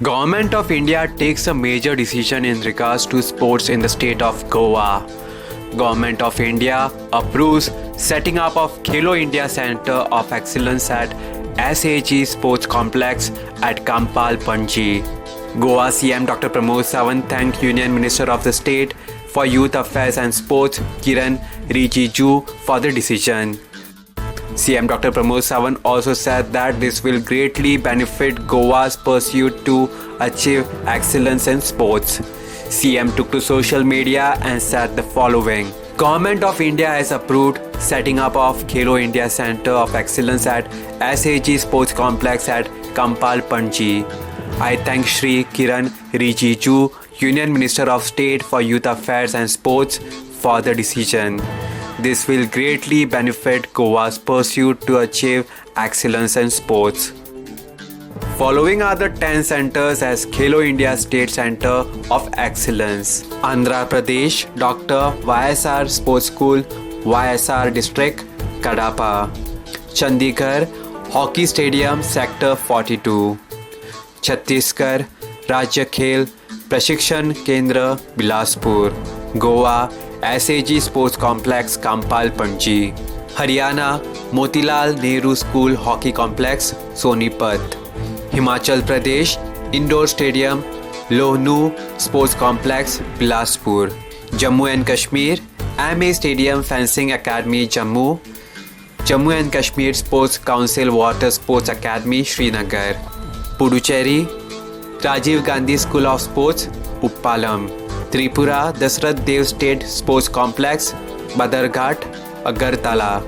Government of India takes a major decision in regards to sports in the state of Goa. Government of India approves setting up of Khelo India Center of Excellence at SAG Sports Complex at Kampal, Panji. Goa CM Dr. Pramod Sawant thanked Union Minister of the State for Youth Affairs and Sports Kiran Rijiju for the decision. CM Dr. Pramod Sawant also said that this will greatly benefit Goa's pursuit to achieve excellence in sports. CM took to social media and said the following. Government of India has approved setting up of Khelo India Center of Excellence at SAG Sports Complex at Kampal, Panji. I thank Shri Kiran Rijiju, Union Minister of State for Youth Affairs and Sports, for the decision. This will greatly benefit Goa's pursuit to achieve excellence in sports. Following are the 10 centers as Khelo India State Center of Excellence. Andhra Pradesh, Dr. YSR Sports School, YSR District, Kadapa. Chandigarh, Hockey Stadium, Sector 42. Chhattisgarh, Rajya Khel Prashikshan Kendra, Bilaspur. Goa, SAG Sports Complex, Kampal, Panji. Haryana, Motilal Nehru School Hockey Complex, Sonipat. Himachal Pradesh, Indoor Stadium, Lohnu Sports Complex, Bilaspur. Jammu and Kashmir, MA Stadium Fencing Academy, Jammu. Jammu and Kashmir Sports Council Water Sports Academy, Srinagar. Puducherry, Rajiv Gandhi School of Sports, Uppalam. Tripura, Dasarath Dev State Sports Complex, Badarghat, Agartala.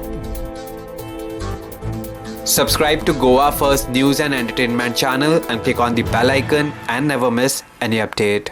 Subscribe to Goa First News and Entertainment channel and click on the bell icon and never miss any update.